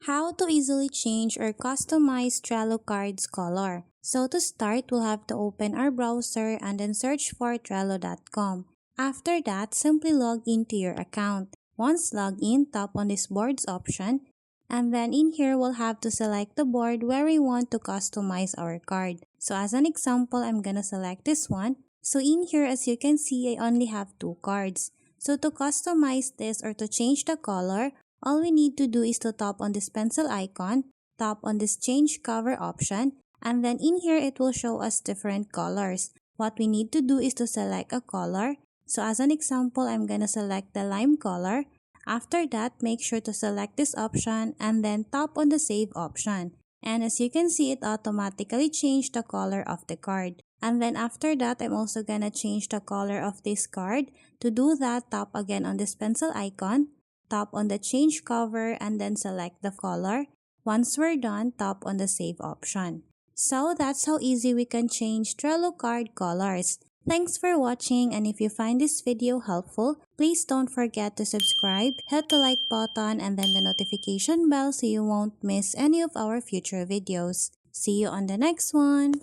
How to easily change or customize Trello cards color. So to start, we'll have to open our browser and then search for Trello.com. After that, simply log into your account. Once logged in, tap on this boards option. And then in here, we'll have to select the board where we want to customize our card. So as an example, I'm gonna select this one. So in here, as you can see, I only have 2 cards. So to customize this or to change the color, all we need to do is to tap on this pencil icon, tap on this change cover option, and then in here it will show us different colors. What we need to do is to select a color. So as an example, I'm gonna select the lime color. After that, make sure to select this option and then tap on the save option. And as you can see, it automatically changed the color of the card. And then after that, I'm also gonna change the color of this card. To do that, tap again on this pencil icon, tap on the change cover, and then select the color. Once we're done, tap on the save option. So that's how easy we can change Trello card colors. Thanks for watching, and if you find this video helpful, please don't forget to subscribe, hit the like button, and then the notification bell so you won't miss any of our future videos. See you on the next one!